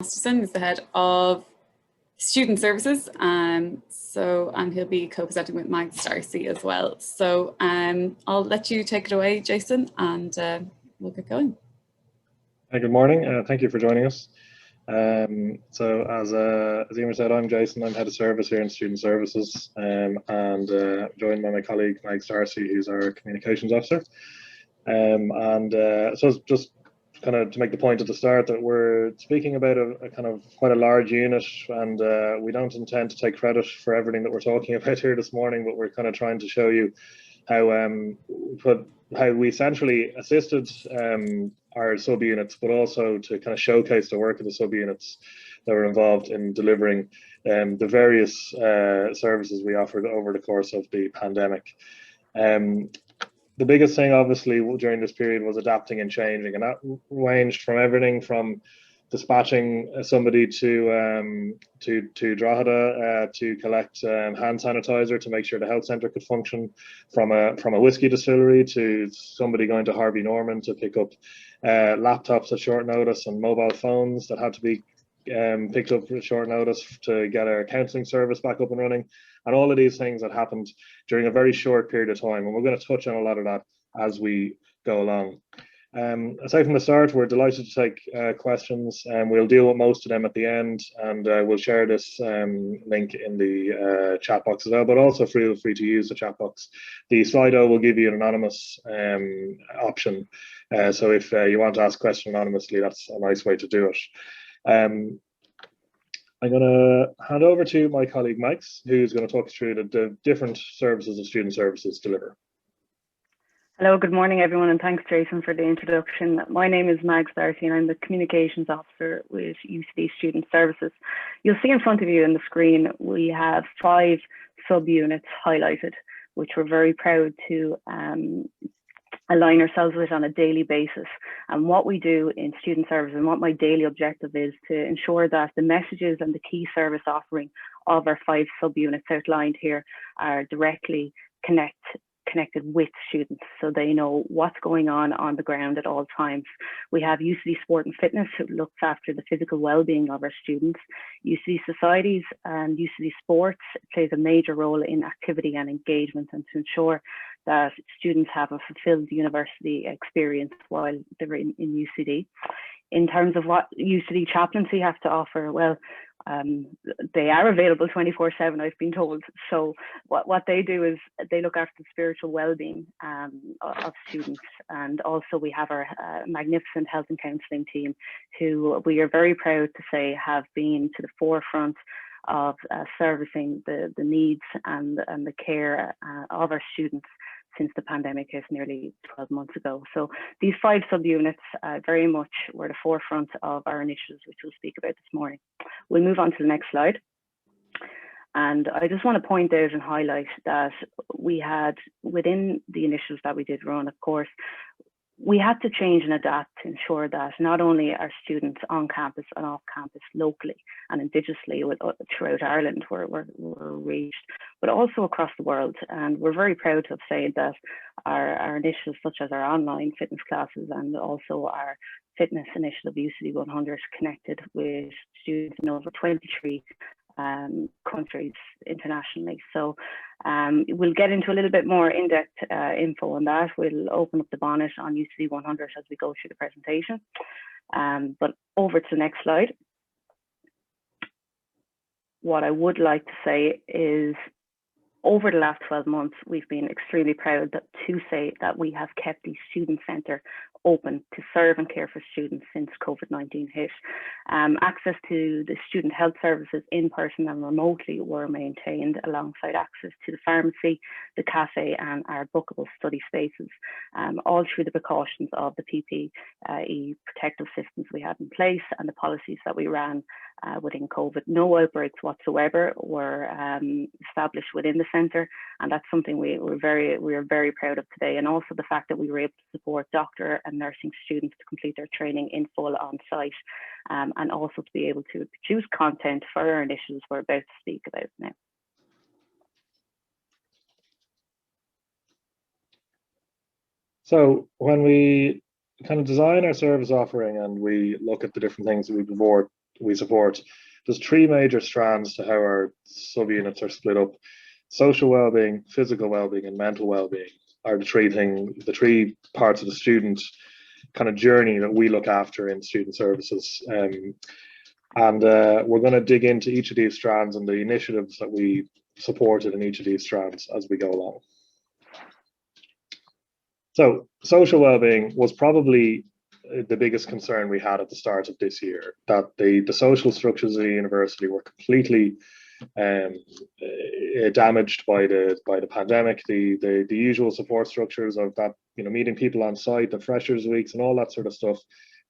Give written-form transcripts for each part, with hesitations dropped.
Masterson is the head of Student Services, and he'll be co-presenting with Mags Darcy as well. So I'll let you take it away, Jason, and we'll get going. Good morning. Thank you for joining us. So as Emer said, I'm Jason. I'm head of service here in Student Services, and joined by my colleague Mags Darcy, who's our communications officer. So just kind of to make the point at the start that we're speaking about a kind of quite a large unit, and we don't intend to take credit for everything that we're talking about here this morning, but we're kind of trying to show you how we essentially assisted our sub-units, but also to kind of showcase the work of the sub-units that were involved in delivering the various services we offered over the course of the pandemic. The biggest thing, obviously, during this period was adapting and changing, and that ranged from everything from dispatching somebody to Drogheda to collect hand sanitizer to make sure the health centre could function, from a whiskey distillery to somebody going to Harvey Norman to pick up laptops at short notice and mobile phones that had to be picked up at short notice to get our counselling service back up and running. And all of these things that happened during a very short period of time. And we're going to touch on a lot of that as we go along. Aside from the start, we're delighted to take questions, and we'll deal with most of them at the end, and we'll share this link in the chat box as well, but also feel free to use the chat box. The Slido will give you an anonymous option, so if you want to ask a question anonymously, that's a nice way to do it. I'm going to hand over to my colleague Max, who's going to talk us through the different services that Student Services deliver. Hello, good morning everyone, and thanks Jason for the introduction. My name is Mags Darcy and I'm the Communications Officer with UCD Student Services. You'll see in front of you on the screen we have 5 sub-units highlighted, which we're very proud to align ourselves with on a daily basis. And what we do in Student Services, and what my daily objective is, to ensure that the messages and the key service offering of our 5 sub-units outlined here are directly connected with students, so they know what's going on the ground at all times. We have UCD Sport and Fitness, who looks after the physical well-being of our students. UCD Societies and UCD Sports plays a major role in activity and engagement, and to ensure that students have a fulfilled university experience while they're in UCD. In terms of what UCD chaplaincy have to offer, well, they are available 24/7, I've been told. So what they do is they look after the spiritual well-being of students. And also we have our magnificent health and counselling team, who we are very proud to say have been to the forefront of servicing the needs and the care of our students since the pandemic hit nearly 12 months ago. So these 5 sub-units very much were the forefront of our initiatives, which we'll speak about this morning. We'll move on to the next slide. And I just want to point out and highlight that we had, within the initiatives that we did run, of course, we had to change and adapt to ensure that not only our students on campus and off campus locally and indigenously throughout Ireland were reached, but also across the world. And we're very proud to have said that our initiatives, such as our online fitness classes and also our fitness initiative UCD 100, connected with students in over 23 countries internationally. So we'll get into a little bit more in-depth info on that. We'll open up the bonnet on UCD 100 as we go through the presentation. But over to the next slide. What I would like to say is, over the last 12 months, we've been extremely proud to say that we have kept the student centre open to serve and care for students since COVID-19 hit. Access to the student health services in person and remotely were maintained, alongside access to the pharmacy, the cafe and our bookable study spaces, all through the precautions of the PPE protective systems we had in place and the policies that we ran within COVID. No outbreaks whatsoever were established within the centre, and that's something we are very proud of today. And also the fact that we were able to support doctor and nursing students to complete their training in full on site, and also to be able to produce content for our initiatives we're about to speak about now. So when we kind of design our service offering and we look at the different things that we put forward, we support. There's three major strands to how our subunits are split up. Social well-being, physical well-being, and mental well-being are the three parts of the student kind of journey that we look after in student services. We're going to dig into each of these strands and the initiatives that we supported in each of these strands as we go along. So social well-being was probably the biggest concern we had at the start of this year, that the social structures of the university were completely damaged by the pandemic. The usual support structures of that, meeting people on site, the freshers weeks and all that sort of stuff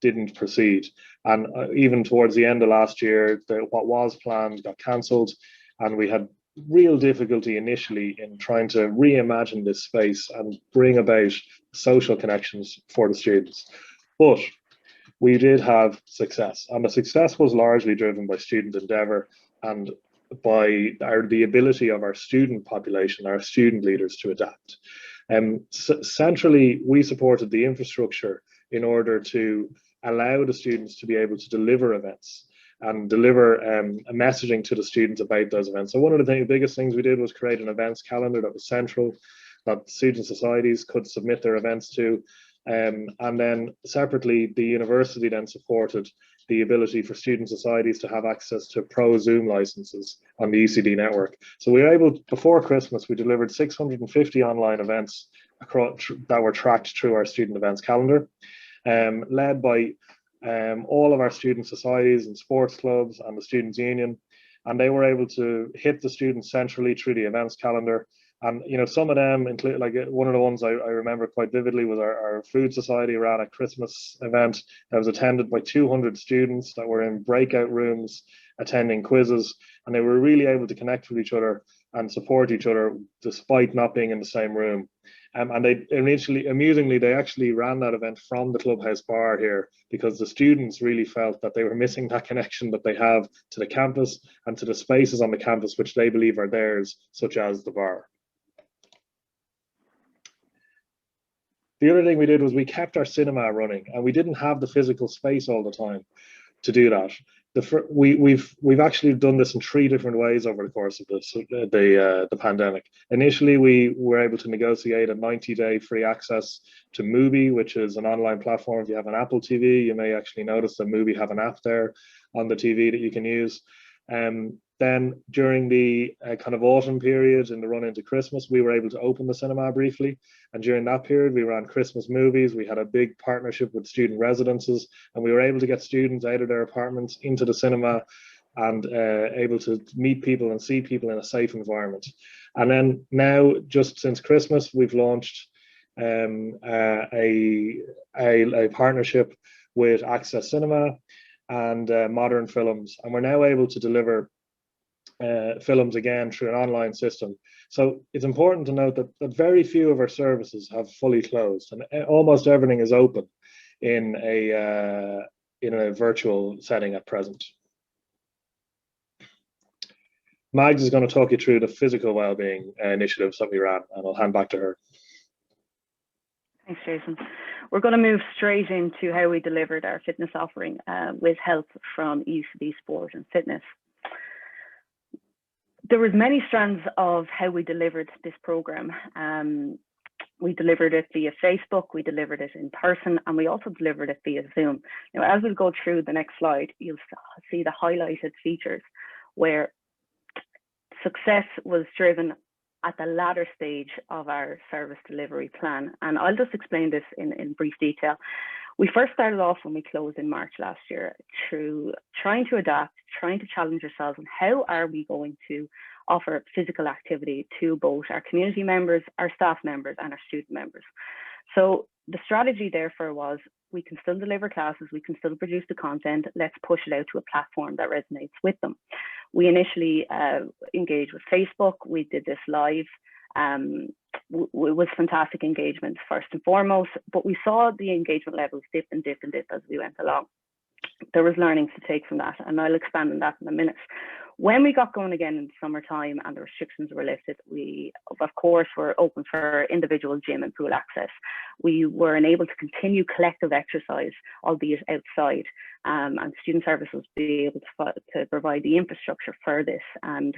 didn't proceed. And even towards the end of last year, what was planned got cancelled, and we had real difficulty initially in trying to reimagine this space and bring about social connections for the students. But we did have success, and the success was largely driven by student endeavour and by the ability of our student population, our student leaders, to adapt. Centrally, we supported the infrastructure in order to allow the students to be able to deliver events and deliver a messaging to the students about those events. So one of the biggest things we did was create an events calendar that was central, that student societies could submit their events to. And then separately, the university then supported the ability for student societies to have access to pro Zoom licenses on the UCD network. So we were able, before Christmas, we delivered 650 online events that were tracked through our student events calendar, led by all of our student societies and sports clubs and the Students' Union. And they were able to hit the students centrally through the events calendar. And some of them include, like one of the ones I remember quite vividly was our food society ran a Christmas event that was attended by 200 students that were in breakout rooms attending quizzes, and they were really able to connect with each other and support each other despite not being in the same room. And they initially, amusingly, they actually ran that event from the clubhouse bar here, because the students really felt that they were missing that connection that they have to the campus and to the spaces on the campus which they believe are theirs, such as the bar. The other thing we did was we kept our cinema running, and we didn't have the physical space all the time to do that. We've actually done this in three different ways over the course of the pandemic. Initially, we were able to negotiate a 90-day free access to Mubi, which is an online platform. If you have an Apple TV, you may actually notice that Mubi have an app there on the TV that you can use. Then during the kind of autumn period in the run into Christmas, we were able to open the cinema briefly. And during that period, we ran Christmas movies. We had a big partnership with student residences, and we were able to get students out of their apartments into the cinema and able to meet people and see people in a safe environment. And then now, just since Christmas, we've launched a partnership with Access Cinema and Modern Films, and we're now able to deliver films again through an online system. So it's important to note that very few of our services have fully closed, and almost everything is open in a virtual setting at present. Mags is going to talk you through the physical well-being initiatives that we ran, and I'll hand back to her. Thanks, Jason. We're going to move straight into how we delivered our fitness offering with help from UCD Sport and Fitness. There was many strands of how we delivered this program. We delivered it via Facebook, we delivered it in person, and we also delivered it via Zoom. Now, as we go through the next slide, you'll see the highlighted features where success was driven at the latter stage of our service delivery plan. And I'll just explain this in brief detail. We first started off when we closed in March last year through trying to adapt, trying to challenge ourselves on how are we going to offer physical activity to both our community members, our staff members, and our student members. So the strategy therefore was, we can still deliver classes, we can still produce the content, let's push it out to a platform that resonates with them. We initially engaged with Facebook, we did this live. It was fantastic engagement first and foremost, but we saw the engagement levels dip and dip and dip as we went along. There was learnings to take from that, and I'll expand on that in a minute. When we got going again in the summertime and the restrictions were lifted, we, of course, were open for individual gym and pool access. We were enabled to continue collective exercise, albeit outside, and student services will be able to provide the infrastructure for this. And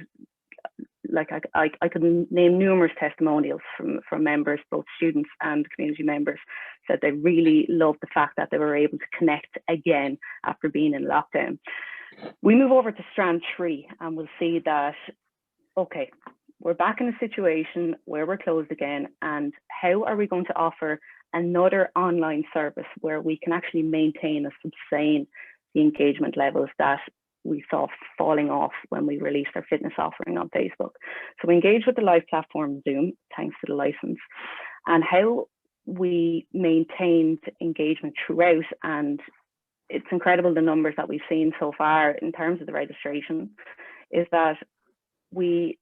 like I could name numerous testimonials from members, both students and community members, said they really loved the fact that they were able to connect again after being in lockdown. We move over to strand 3 and we'll see that, okay, we're back in a situation where we're closed again, and how are we going to offer another online service where we can actually maintain and sustain the engagement levels that we saw falling off when we released our fitness offering on Facebook. So we engaged with the live platform Zoom, thanks to the license, and how we maintained engagement throughout. And it's incredible the numbers that we've seen so far in terms of the registration, is that we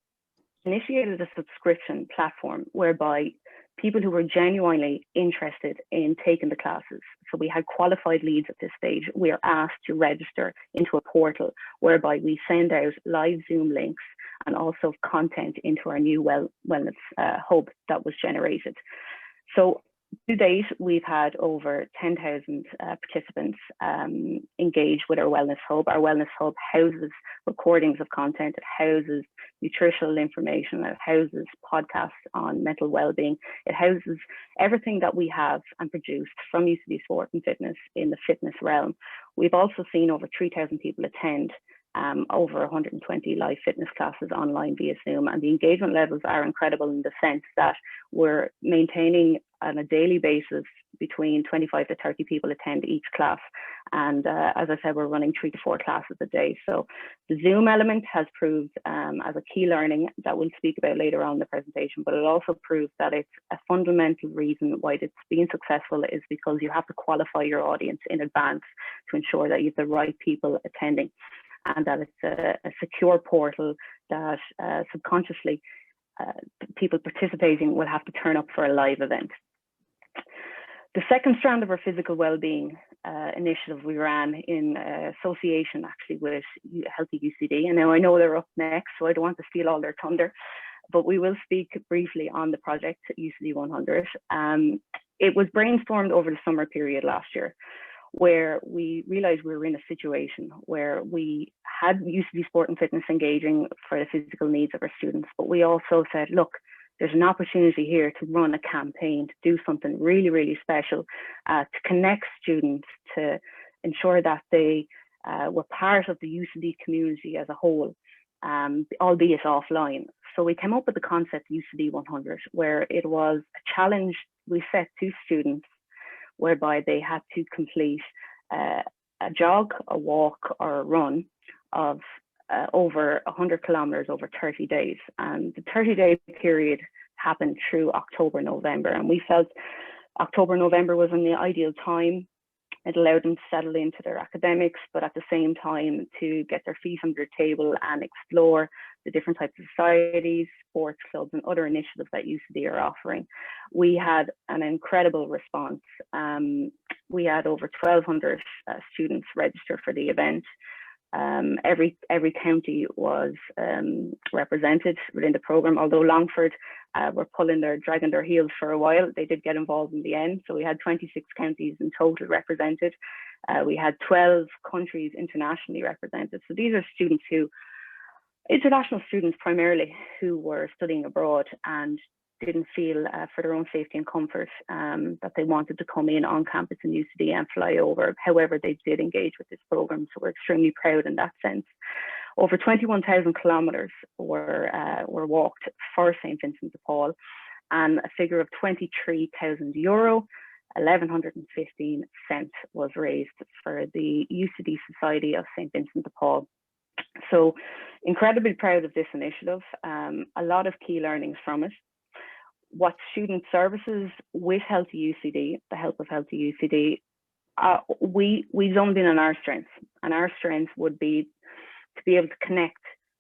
initiated a subscription platform whereby people who were genuinely interested in taking the classes, so we had qualified leads at this stage, we are asked to register into a portal whereby we send out live Zoom links and also content into our new wellness hub that was generated. So to date, we've had over 10,000 participants engage with our wellness hub. Our wellness hub houses recordings of content, it houses nutritional information, it houses podcasts on mental well-being, it houses everything that we have and produced from UCD Sport and Fitness in the fitness realm. We've also seen over 3,000 people attend over 120 live fitness classes online via Zoom, and the engagement levels are incredible in the sense that we're maintaining on a daily basis between 25 to 30 people attend each class, and as I said, we're running 3 to 4 classes a day. So the Zoom element has proved as a key learning that we'll speak about later on in the presentation, but it also proves that it's a fundamental reason why it's been successful is because you have to qualify your audience in advance to ensure that you have the right people attending, and that it's a secure portal that subconsciously people participating will have to turn up for a live event. The second strand of our physical well-being initiative we ran in association actually with Healthy UCD, and now I know they're up next, so I don't want to steal all their thunder, but we will speak briefly on the project UCD 100. It was brainstormed over the summer period last year, where we realized we were in a situation where we had UCD Sport and Fitness engaging for the physical needs of our students, but we also said, look, there's an opportunity here to run a campaign, to do something really, really special, to connect students, to ensure that they were part of the UCD community as a whole, albeit offline. So we came up with the concept UCD 100, where it was a challenge we set to students whereby they had to complete a jog, a walk, or a run of over 100 kilometers over 30 days. And the 30-day period happened through October, November. And we felt October, November was an ideal time. It allowed them to settle into their academics, but at the same time to get their feet under the table and explore the different types of societies, sports clubs, and other initiatives that UCD are offering. We had an incredible response. We had over 1,200 students register for the event. Every county was represented within the program, although Longford were dragging their heels for a while. They did get involved in the end. So we had 26 counties in total represented. We had 12 countries internationally represented. So these are students international students primarily, who were studying abroad and didn't feel for their own safety and comfort that they wanted to come in on campus in UCD and fly over. However, they did engage with this program, so we're extremely proud in that sense. Over 21,000 kilometers were walked for St. Vincent de Paul, and a figure of €23,000, 1,115 cents was raised for the UCD Society of St. Vincent de Paul. So incredibly proud of this initiative, a lot of key learnings from it. What student services with Healthy UCD, the help of Healthy UCD, we zoned in on our strengths, and our strengths would be to be able to connect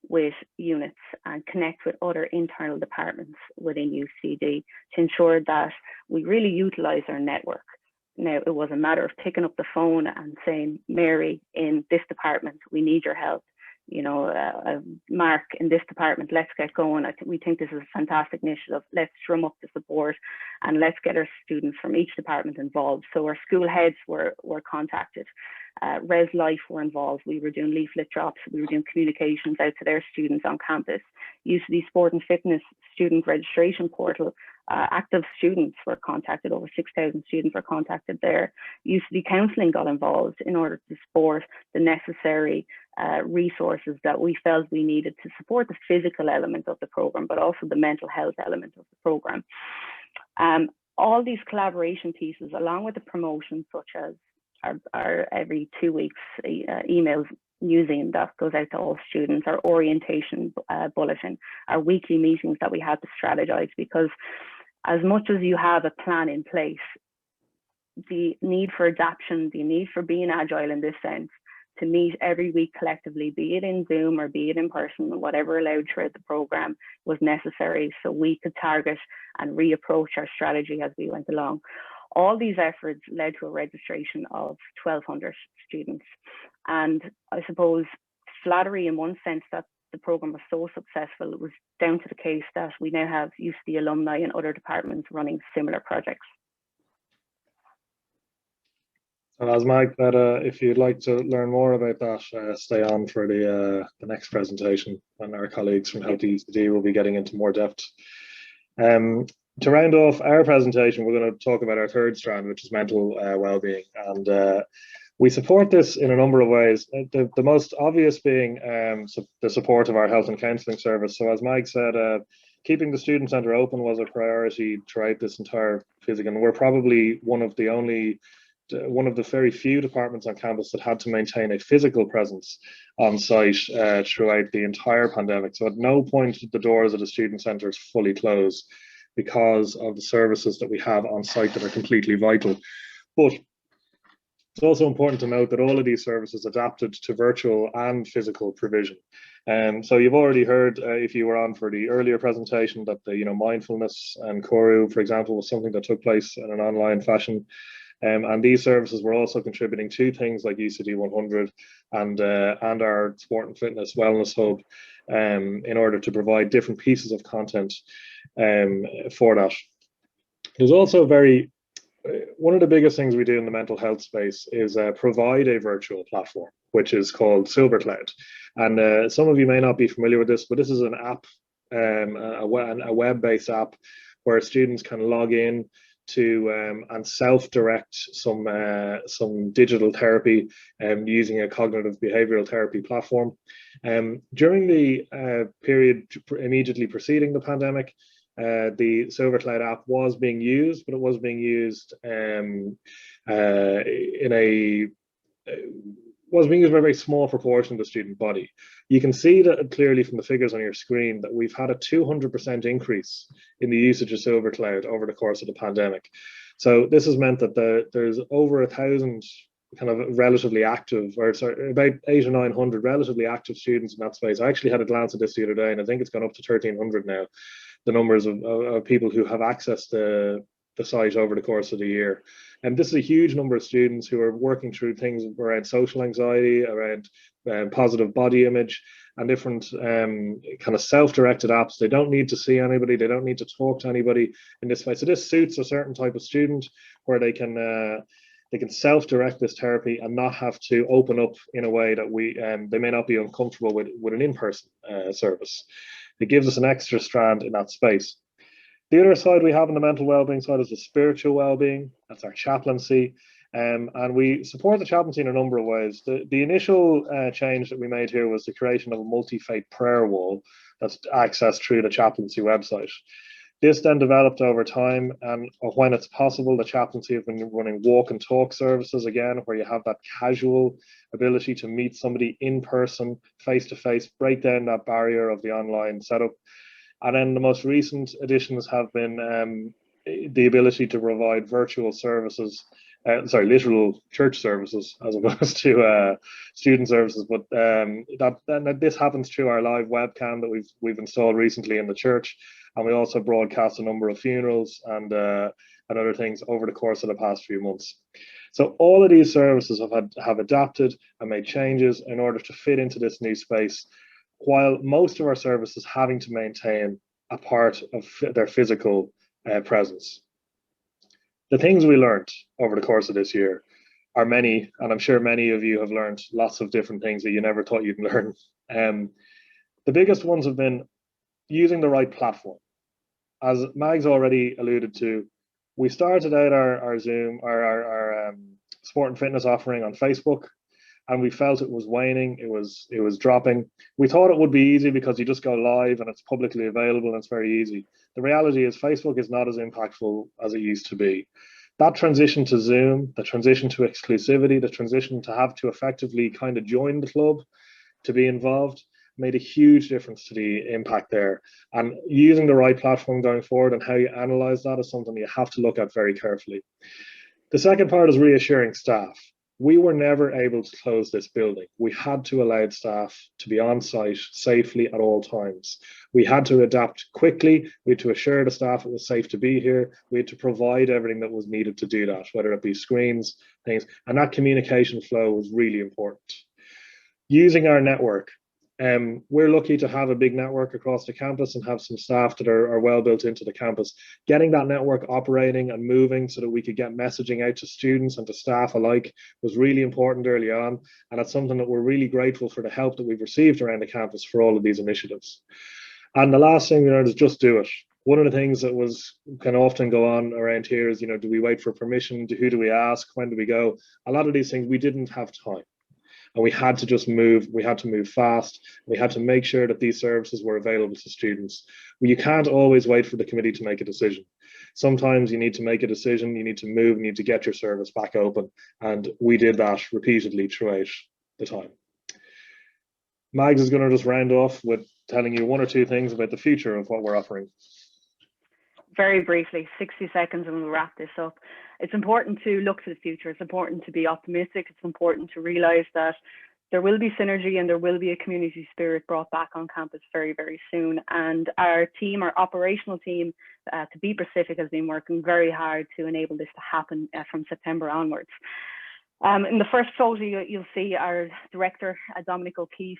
with units and connect with other internal departments within UCD to ensure that we really utilize our network. Now, it was a matter of picking up the phone and saying, Mary, in this department, we need your help, Mark, in this department, let's get going. We think this is a fantastic initiative. Let's drum up the support and let's get our students from each department involved. So our school heads were contacted. Res Life were involved. We were doing leaflet drops. We were doing communications out to their students on campus. UCD Sport and Fitness student registration portal. Active students were contacted. Over 6,000 students were contacted there. UCD Counselling got involved in order to support the necessary resources that we felt we needed to support the physical element of the program, but also the mental health element of the program. All these collaboration pieces, along with the promotions such as our every 2 weeks emails newsing that goes out to all students, our orientation bulletin, our weekly meetings that we had to strategize, because as much as you have a plan in place, the need for adaptation, the need for being agile in this sense, to meet every week collectively, be it in Zoom or be it in person, whatever allowed throughout the program was necessary, so we could target and reapproach our strategy as we went along. All these efforts led to a registration of 1,200 students. And I suppose flattery in one sense that the program was so successful was down to the case that we now have UCD alumni in other departments running similar projects. And as Mike said, if you'd like to learn more about that, stay on for the next presentation, and our colleagues from Healthy UCD will be getting into more depth. To round off our presentation, we're going to talk about our third strand, which is mental well-being. And we support this in a number of ways. The most obvious being the support of our health and counselling service. So as Mike said, keeping the student centre open was a priority throughout this entire physically. And we're probably one of the very few departments on campus that had to maintain a physical presence on site throughout the entire pandemic. So at no point the doors of the student centres fully closed, because of the services that we have on site that are completely vital. But it's also important to note that all of these services adapted to virtual and physical provision. So you've already heard, if you were on for the earlier presentation, that the mindfulness and Koru, for example, was something that took place in an online fashion. And these services were also contributing to things like UCD 100 and our Sport and Fitness Wellness Hub in order to provide different pieces of content for that. There's also one of the biggest things we do in the mental health space is provide a virtual platform, which is called SilverCloud. And some of you may not be familiar with this, but this is an app, a web-based app where students can log in to and self-direct some digital therapy using a cognitive behavioral therapy platform. During the period immediately preceding the pandemic, the SilverCloud app was being used, but it was being used was being used by a very small proportion of the student body. You can see that clearly from the figures on your screen that we've had a 200% increase in the usage of SilverCloud over the course of the pandemic. So this has meant that there's over 1,000 kind of relatively active, or sorry, about 800 or 900 relatively active students in that space. I actually had a glance at this the other day, and I think it's gone up to 1,300 now, the numbers of people who have accessed the site over the course of the year. And this is a huge number of students who are working through things around social anxiety, around positive body image, and different kind of self-directed apps. They don't need to see anybody, they don't need to talk to anybody in this way. So this suits a certain type of student where they can self-direct this therapy and not have to open up in a way that they may not be uncomfortable with an in-person service. It gives us an extra strand in that space. The other side we have on the mental wellbeing side is the spiritual wellbeing. That's our chaplaincy. And we support the chaplaincy in a number of ways. The initial change that we made here was the creation of a multi-faith prayer wall that's accessed through the chaplaincy website. This then developed over time, and when it's possible, the chaplaincy have been running walk and talk services again, where you have that casual ability to meet somebody in person, face to face, break down that barrier of the online setup. And then the most recent additions have been the ability to provide virtual services, literal church services as opposed to student services. But this happens through our live webcam that we've installed recently in the church, and we also broadcast a number of funerals and other things over the course of the past few months. So all of these services have adapted and made changes in order to fit into this new space, while most of our services having to maintain a part of their physical presence. The things we learned over the course of this year are many, and I'm sure many of you have learned lots of different things that you never thought you'd learn. The biggest ones have been using the right platform. As Mag's already alluded to, we started out our Zoom, our sport and fitness offering on Facebook, and we felt it was waning, it was dropping. We thought it would be easy because you just go live and it's publicly available and it's very easy. The reality is Facebook is not as impactful as it used to be. That transition to Zoom, the transition to exclusivity, the transition to have to effectively kind of join the club to be involved, made a huge difference to the impact there. And using the right platform going forward and how you analyze that is something you have to look at very carefully. The second part is reassuring staff. We were never able to close this building. We had to allow staff to be on site safely at all times. We had to adapt quickly. We had to assure the staff it was safe to be here. We had to provide everything that was needed to do that, whether it be screens, things, and that communication flow was really important. Using our network. We're lucky to have a big network across the campus and have some staff that are well built into the campus. Getting that network operating and moving so that we could get messaging out to students and to staff alike was really important early on. And it's something that we're really grateful for the help that we've received around the campus for all of these initiatives. And the last thing we learned is just do it. One of the things that can often go on around here is, do we wait for permission? Who do we ask? When do we go? A lot of these things, we didn't have time. And we had to just move, we had to move fast. We had to make sure that these services were available to students. Well, you can't always wait for the committee to make a decision. Sometimes you need to make a decision, you need to move, you need to get your service back open. And we did that repeatedly throughout the time. Mags is going to just round off with telling you one or two things about the future of what we're offering. Very briefly, 60 seconds and we'll wrap this up. It's important to look to the future. It's important to be optimistic. It's important to realize that there will be synergy and there will be a community spirit brought back on campus very, very soon. And our team, our operational team, to be specific, has been working very hard to enable this to happen from September onwards. In the first photo, you'll see our director, Dominic O'Keefe,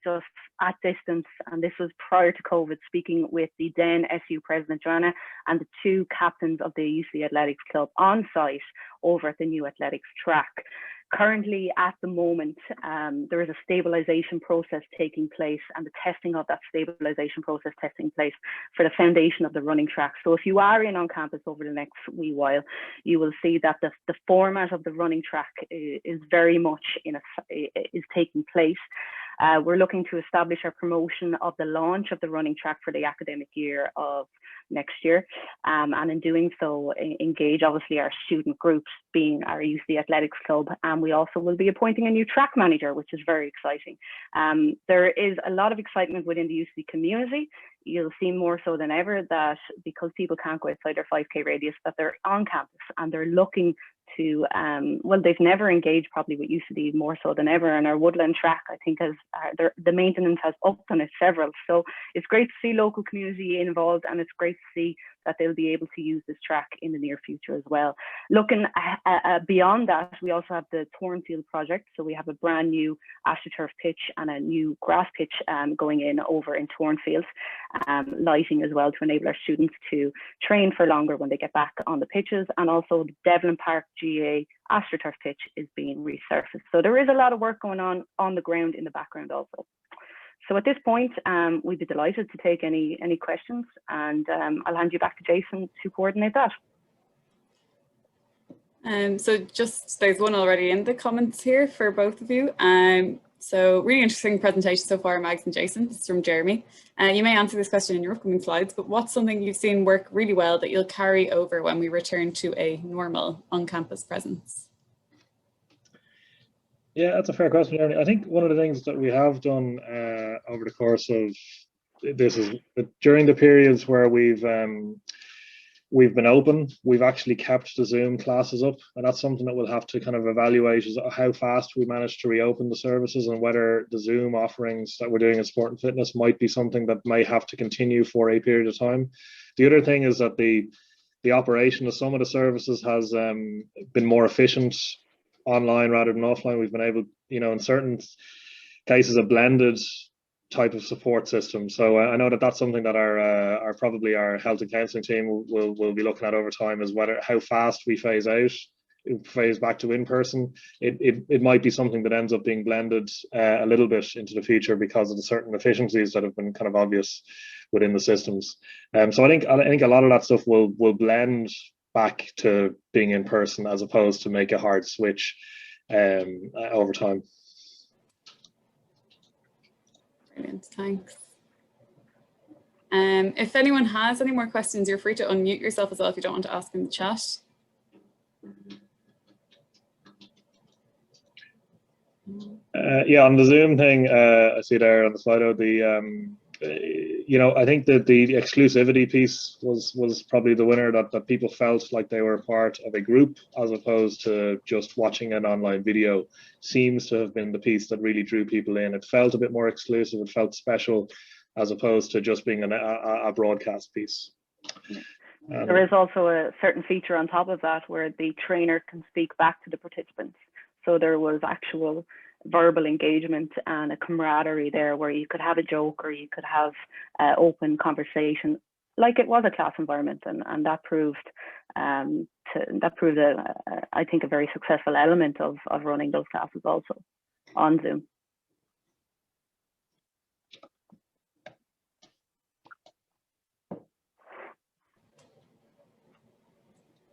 just at distance, and this was prior to COVID, speaking with the then SU President, Joanna, and the two captains of the UCD Athletics Club on site over at the new athletics track. Currently, at the moment, there is a stabilization process taking place and the testing of that stabilization process taking place for the foundation of the running track. So if you are in on campus over the next wee while, you will see that the format of the running track is very much is taking place. We're looking to establish our promotion of the launch of the running track for the academic year of next year, and in doing so engage obviously our student groups, being our UCD Athletics Club, and we also will be appointing a new track manager, which is very exciting. There is a lot of excitement within the UCD community. You'll see more so than ever that because people can't go outside their 5K radius, that they're on campus and they're looking to, well, they've never engaged probably with UCD more so than ever, and our woodland track, I think, has the maintenance has upped on it several. So it's great to see local community involved, and it's great to see that they'll be able to use this track in the near future as well. Looking beyond that, we also have the Thornfield project. So we have a brand new AstroTurf pitch and a new grass pitch going in over in Thornfield, lighting as well to enable our students to train for longer when they get back on the pitches, and also the Devlin Park GA AstroTurf pitch is being resurfaced. So there is a lot of work going on the ground in the background also. So at this point, we'd be delighted to take any questions, and I'll hand you back to Jason to coordinate that. So just there's one already in the comments here for both of you. So really interesting presentation so far, Mags and Jason. This is from Jeremy. You may answer this question in your upcoming slides, but what's something you've seen work really well that you'll carry over when we return to a normal on-campus presence? Yeah, that's a fair question, Jeremy. I think one of the things that we have done over the course of this is during the periods where we've been open, we've actually kept the Zoom classes up, and that's something that we'll have to kind of evaluate, is how fast we manage to reopen the services and whether the Zoom offerings that we're doing in sport and fitness might be something that may have to continue for a period of time. The other thing is that the operation of some of the services has been more efficient online rather than offline. We've been able, in certain cases, a blended type of support system. So I know that that's something that our probably our health and counselling team will be looking at over time, is how fast we phase back to in person. It might be something that ends up being blended a little bit into the future because of the certain efficiencies that have been kind of obvious within the systems. So I think a lot of that stuff will blend back to being in person, as opposed to make a hard switch over time. Brilliant, thanks. If anyone has any more questions, you're free to unmute yourself as well if you don't want to ask in the chat. Yeah, on the Zoom thing, I see there on the slide, I think that the exclusivity piece was probably the winner, that people felt like they were part of a group as opposed to just watching an online video. Seems to have been the piece that really drew people in. It felt a bit more exclusive, it felt special, as opposed to just being a broadcast piece. There is also a certain feature on top of that where the trainer can speak back to the participants. So there was actual verbal engagement and a camaraderie there, where you could have a joke or you could have open conversation like it was a class environment, and that proved I think a very successful element of running those classes also on Zoom.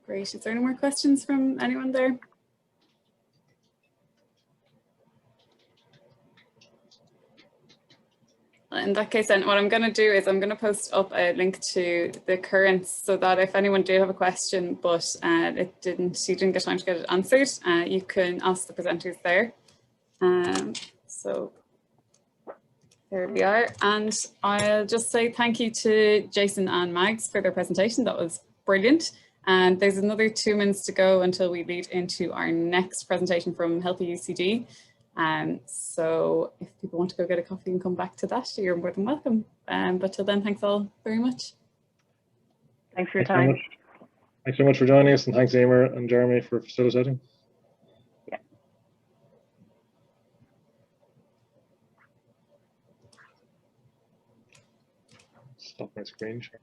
Great. Is there any more questions from anyone there? In that case, then what I'm going to do is I'm going to post up a link to the currents, so that if anyone did have a question but you didn't get time to get it answered, you can ask the presenters there. So there we are, and I'll just say thank you to Jason and Mags for their presentation. That was brilliant. And there's another 2 minutes to go until we lead into our next presentation from Healthy UCD. So if people want to go get a coffee and come back to that, you're more than welcome. But till then, thanks all very much. Thanks for your time. Thanks so much for joining us, and thanks Emer and Jeremy for facilitating. Yeah. Stop my screen share.